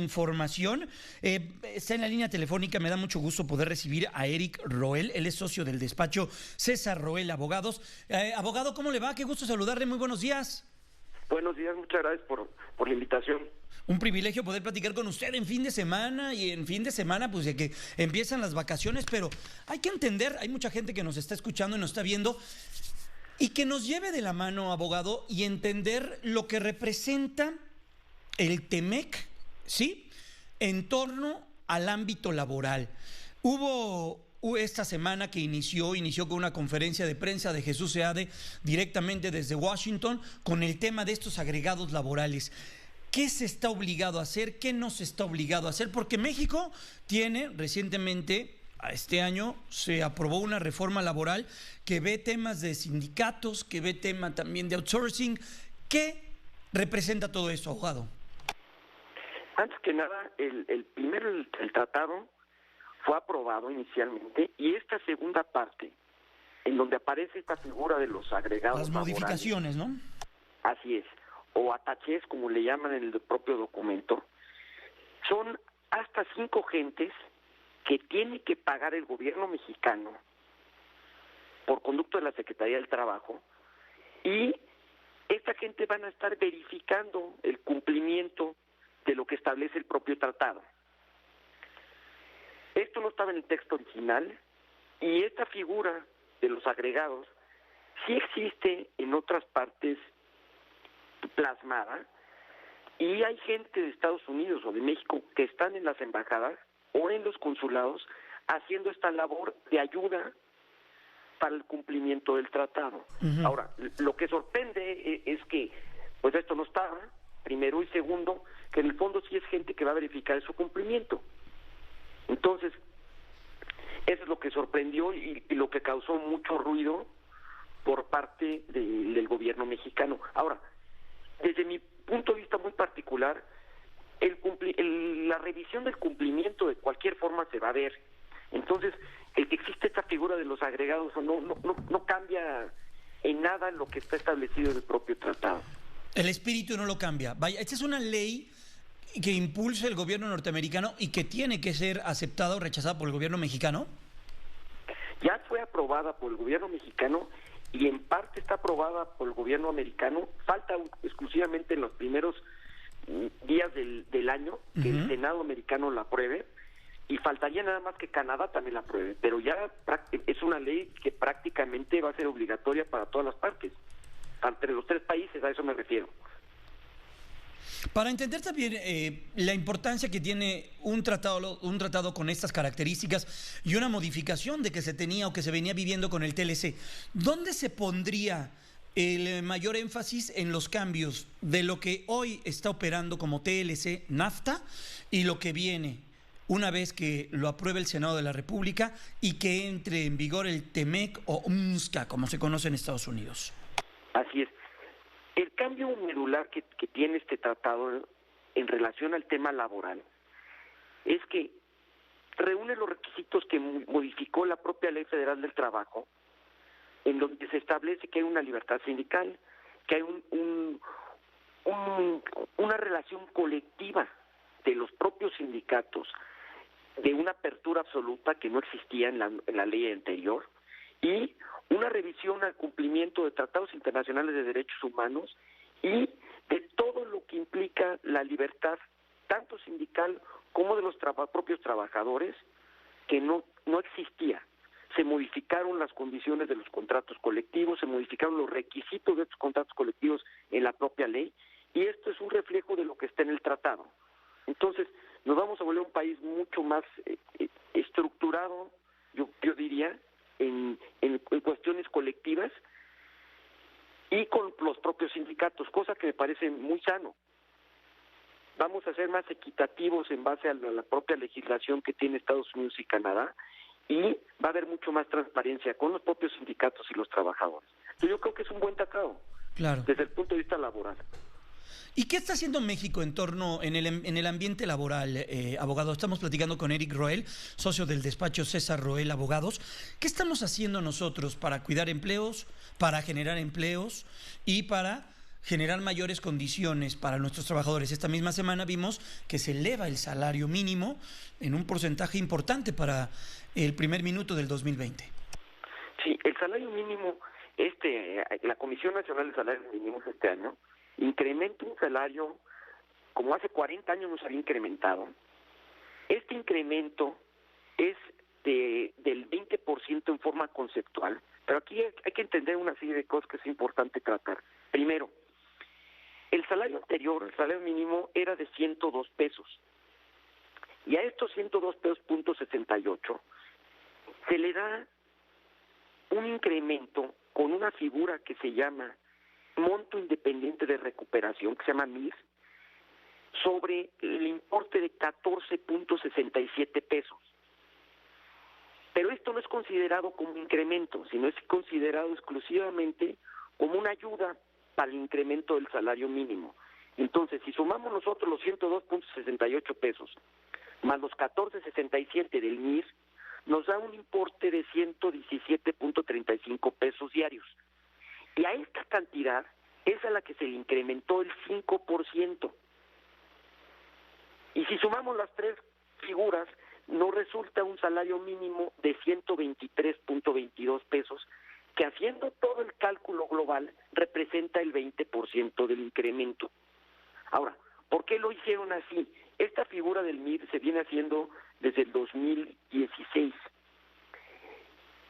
información. Está en la línea telefónica, me da mucho gusto poder recibir a Eric Roel, él es socio del despacho César Roel Abogados. Abogado, ¿cómo le va? Qué gusto saludarle, muy buenos días. Buenos días, muchas gracias por la invitación. Un privilegio poder platicar con usted en fin de semana y en fin de semana pues de que empiezan las vacaciones, pero hay que entender, hay mucha gente que nos está escuchando y nos está viendo y que nos lleve de la mano, abogado, y entender lo que representa el TEMEC, ¿sí?, en torno al ámbito laboral. Hubo esta semana que inició con una conferencia de prensa de Jesús Seade directamente desde Washington con el tema de estos agregados laborales. ¿Qué se está obligado a hacer? ¿Qué no se está obligado a hacer? Porque México tiene recientemente, este año, se aprobó una reforma laboral que ve temas de sindicatos, que ve tema también de outsourcing. ¿Qué representa todo eso, abogado? Antes que nada, el tratado fue aprobado inicialmente y esta segunda parte, en donde aparece esta figura de los agregados las laborales, modificaciones, ¿no? Así es, o ataches, como le llaman en el propio documento, son hasta 5 gentes que tiene que pagar el gobierno mexicano por conducto de la Secretaría del Trabajo, y esta gente van a estar verificando el cumplimiento de lo que establece el propio tratado. Esto no estaba en el texto original y esta figura de los agregados sí existe en otras partes plasmada, y hay gente de Estados Unidos o de México que están en las embajadas o en los consulados haciendo esta labor de ayuda para el cumplimiento del tratado. Ahora, lo que sorprende es que pues esto no estaba, primero, y segundo, que en el fondo sí es gente que va a verificar su cumplimiento. Entonces, eso es lo que sorprendió y lo que causó mucho ruido por parte del gobierno mexicano. Ahora, desde mi punto de vista muy particular, la revisión del cumplimiento de cualquier forma se va a ver. Entonces, el que existe esta figura de los agregados no cambia en nada lo que está establecido en el propio tratado. El espíritu no lo cambia. Vaya, esta es una ley que impulsa el gobierno norteamericano y que tiene que ser aceptada o rechazada por el gobierno mexicano. Ya fue aprobada por el gobierno mexicano y en parte está aprobada por el gobierno americano. Falta exclusivamente en los primeros días del año que el Senado americano la apruebe, y faltaría nada más que Canadá también la apruebe, pero ya es una ley que prácticamente va a ser obligatoria para todas las partes, entre los 3 países, a eso me refiero. Para entender también la importancia que tiene un tratado con estas características y una modificación de que se tenía o que se venía viviendo con el TLC, ¿dónde se pondría el mayor énfasis en los cambios de lo que hoy está operando como TLC NAFTA y lo que viene una vez que lo apruebe el Senado de la República y que entre en vigor el TEMEC o UNSCA, como se conoce en Estados Unidos? Así es. El cambio medular que tiene este tratado en relación al tema laboral es que reúne los requisitos que modificó la propia Ley Federal del Trabajo, en donde se establece que hay una libertad sindical, que hay una relación colectiva de los propios sindicatos, de una apertura absoluta que no existía en la ley anterior, y una revisión al cumplimiento de tratados internacionales de derechos humanos y de todo lo que implica la libertad, tanto sindical como de los propios trabajadores, que no existía. Se modificaron las condiciones de los contratos colectivos, se modificaron los requisitos de estos contratos colectivos en la propia ley, y esto es un reflejo de lo que está en el tratado. Entonces, nos vamos a volver un país mucho más estructurado, yo diría, en cuestiones colectivas y con los propios sindicatos, cosa que me parece muy sano. Vamos a ser más equitativos en base a la propia legislación que tiene Estados Unidos y Canadá, y va a haber mucho más transparencia con los propios sindicatos y los trabajadores. Entonces, yo creo que es un buen tratado, claro, desde el punto de vista laboral. ¿Y qué está haciendo México en torno en el ambiente laboral, abogado? Estamos platicando con Eric Roel, socio del despacho César Roel Abogados. ¿Qué estamos haciendo nosotros para cuidar empleos, para generar empleos y para generar mayores condiciones para nuestros trabajadores. Esta misma semana vimos que se eleva el salario mínimo en un porcentaje importante para el primer minuto del 2020. Sí, el salario mínimo, la Comisión Nacional de Salarios Mínimos este año incrementa un salario como hace 40 años no se había incrementado. Este incremento es del 20% en forma conceptual, pero aquí hay que entender una serie de cosas que es importante tratar. Primero, el salario anterior, el salario mínimo, era de 102 pesos. Y a estos 102 pesos punto 68 se le da un incremento con una figura que se llama monto independiente de recuperación, que se llama MIR, sobre el importe de 14.67 pesos. Pero esto no es considerado como incremento, sino es considerado exclusivamente como una ayuda para el incremento del salario mínimo. Entonces, si sumamos nosotros los 102.68 pesos más los 14.67 del MIR, nos da un importe de 117.35 pesos diarios. Y a esta cantidad es a la que se le incrementó el 5%. Y si sumamos las tres figuras, nos resulta un salario mínimo de 123.22 pesos, que haciendo todo el cálculo global representa el 20% del incremento. Ahora, ¿por qué lo hicieron así? Esta figura del MIR se viene haciendo desde el 2016.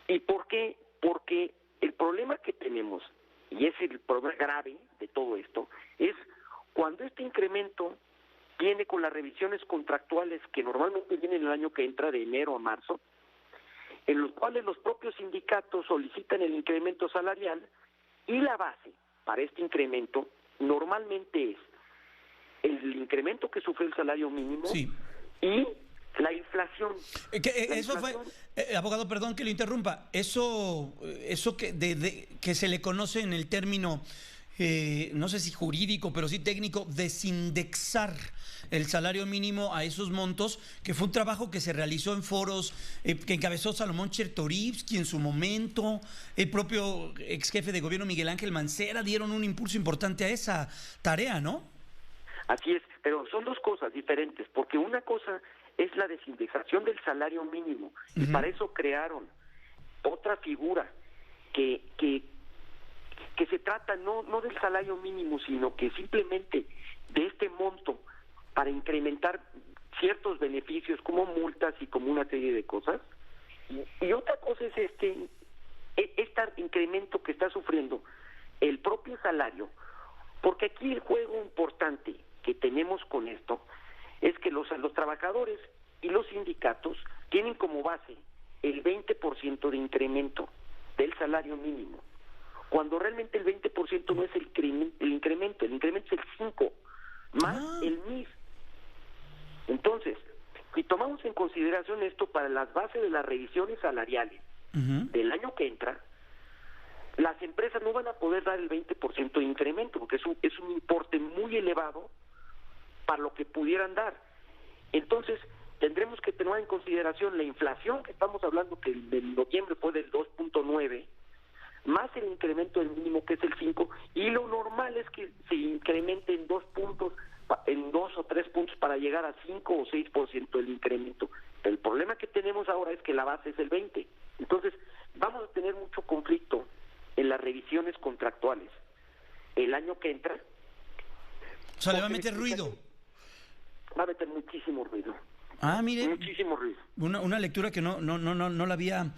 ¿Y por qué? Porque el problema que tenemos, y es el problema grave de todo esto, es cuando este incremento viene con las revisiones contractuales que normalmente vienen el año que entra, de enero a marzo, en los cuales los propios sindicatos solicitan el incremento salarial, y la base para este incremento normalmente es el incremento que sufre el salario mínimo, sí, y la inflación. Abogado, perdón que lo interrumpa, eso que se le conoce en el término, no sé si jurídico, pero sí técnico, desindexar el salario mínimo a esos montos, que fue un trabajo que se realizó en foros que encabezó Salomón Chertorivsky en su momento, el propio ex jefe de gobierno Miguel Ángel Mancera dieron un impulso importante a esa tarea, ¿no? Así es, pero son dos cosas diferentes, porque una cosa es la desindexación del salario mínimo, y para eso crearon otra figura que se trata no del salario mínimo, sino que simplemente de este monto para incrementar ciertos beneficios como multas y como una serie de cosas. Y otra cosa es este incremento que está sufriendo el propio salario, porque aquí el juego importante que tenemos con esto es que los trabajadores y los sindicatos tienen como base el 20% de incremento del salario mínimo, cuando realmente el 20% no es el incremento, el incremento es el 5% más el MIR. Entonces, si tomamos en consideración esto para las bases de las revisiones salariales del año que entra, las empresas no van a poder dar el 20% de incremento, porque es un importe muy elevado para lo que pudieran dar. Entonces, tendremos que tener en consideración la inflación, que estamos hablando que en noviembre fue del 2.9%, más el incremento del mínimo, que es el 5%, y lo normal es que se incremente en 2 o 3 puntos para llegar a 5 o 6% del incremento. El problema que tenemos ahora es que la base es el 20%. Entonces, vamos a tener mucho conflicto en las revisiones contractuales el año que entra. O sea, le va a meter ruido. Va a meter muchísimo ruido. Mire, muchísimo ruido. Una lectura que no la había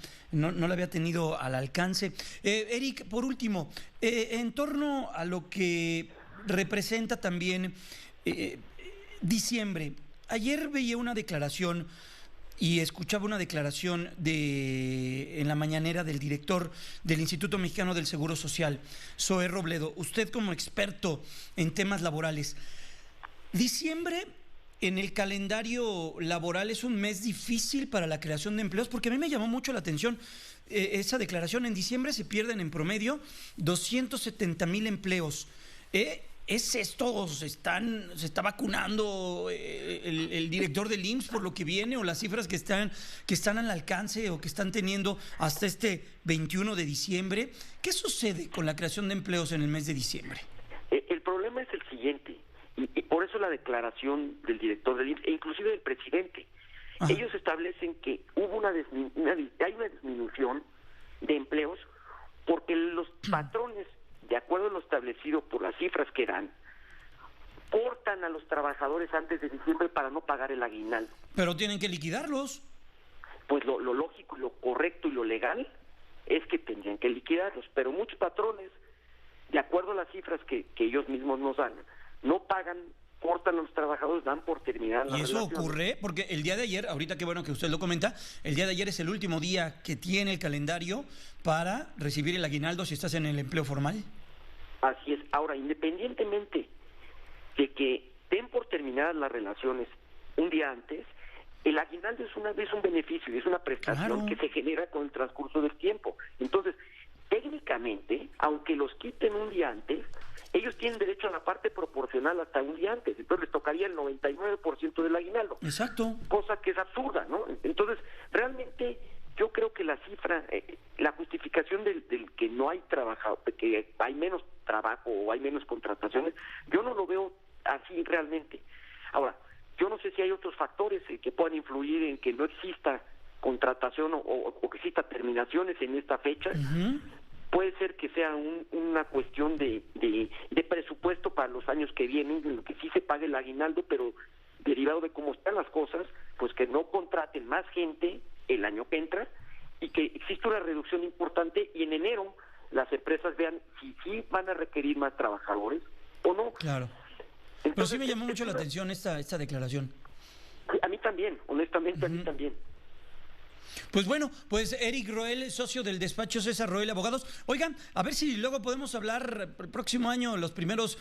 tenido al alcance. Eric, por último, en torno a lo que representa también diciembre. Ayer veía una declaración y escuchaba una declaración en la mañanera del director del Instituto Mexicano del Seguro Social, Zoé Robledo. Usted, como experto en temas laborales, diciembre en el calendario laboral es un mes difícil para la creación de empleos, porque a mí me llamó mucho la atención esa declaración. En diciembre se pierden en promedio 270,000 empleos. ¿Es esto? ¿Se está vacunando el director del IMSS por lo que viene, o las cifras que están al alcance o que están teniendo hasta este 21 de diciembre? ¿Qué sucede con la creación de empleos en el mes de diciembre? El problema es el siguiente, y por eso la declaración del director del IMSS, e inclusive del presidente. Ajá. Ellos establecen que hubo hay una disminución de empleos porque los patrones, de acuerdo a lo establecido por las cifras que dan, cortan a los trabajadores antes de diciembre para no pagar el aguinaldo. Pero tienen que liquidarlos. Pues lo lógico, lo correcto y lo legal es que tendrían que liquidarlos, pero muchos patrones, de acuerdo a las cifras que ellos mismos nos dan, no pagan, cortan a los trabajadores, dan por terminar la relación. ¿Y eso ocurre? Porque el día de ayer, ahorita qué bueno que usted lo comenta, el día de ayer es el último día que tiene el calendario para recibir el aguinaldo si estás en el empleo formal. Así es. Ahora, independientemente de que den por terminadas las relaciones un día antes, el aguinaldo es un beneficio, es una prestación que se genera con el transcurso del tiempo. Entonces, técnicamente, aunque los quiten un día antes, ellos tienen derecho a la parte proporcional hasta un día antes, entonces les tocaría el 99% del aguinaldo. Exacto. Cosa que es absurda, ¿no? Entonces, realmente yo creo que la cifra, la justificación del que no hay trabajo, que hay menos trabajo o hay menos contrataciones, yo no lo veo así realmente. Ahora, yo no sé si hay otros factores que puedan influir en que no exista contratación o que exista terminaciones en esta fecha. Uh-huh. Puede ser que sea una cuestión de presupuesto para los años que vienen, en lo que sí se pague el aguinaldo, pero derivado de cómo están las cosas, pues que no contraten más gente el año que entra y que exista una reducción importante y en enero las empresas vean si sí van a requerir más trabajadores o no. Claro. Entonces, pero sí me llamó mucho la atención esta declaración. A mí también, honestamente, a mí también. Pues bueno, pues Eric Roel, socio del despacho César Roel Abogados. Oigan, a ver si luego podemos hablar el próximo año, las primeras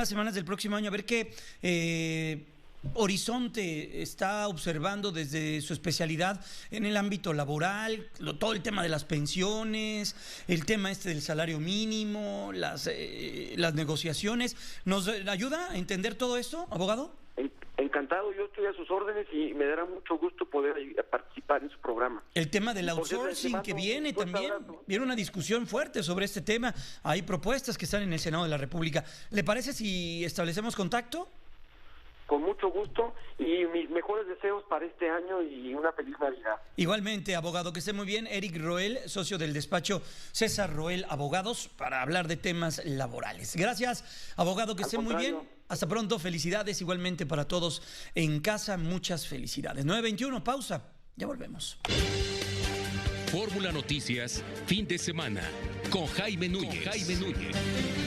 semanas del próximo año, a ver qué horizonte está observando desde su especialidad en el ámbito laboral, todo el tema de las pensiones, el tema del salario mínimo, las negociaciones. ¿Nos ayuda a entender todo esto, abogado? Encantado, yo estoy a sus órdenes y me dará mucho gusto poder participar en su programa. El tema del outsourcing que viene también, viene una discusión fuerte sobre este tema. Hay propuestas que están en el Senado de la República. ¿Le parece si establecemos contacto? Con mucho gusto y mis mejores deseos para este año y una feliz Navidad. Igualmente, abogado, que esté muy bien. Eric Roel, socio del despacho César Roel Abogados, para hablar de temas laborales. Gracias, abogado, que esté muy bien. Hasta pronto, felicidades igualmente para todos en casa, muchas felicidades. 9:21, pausa, ya volvemos. Fórmula Noticias, fin de semana, con Jaime Núñez.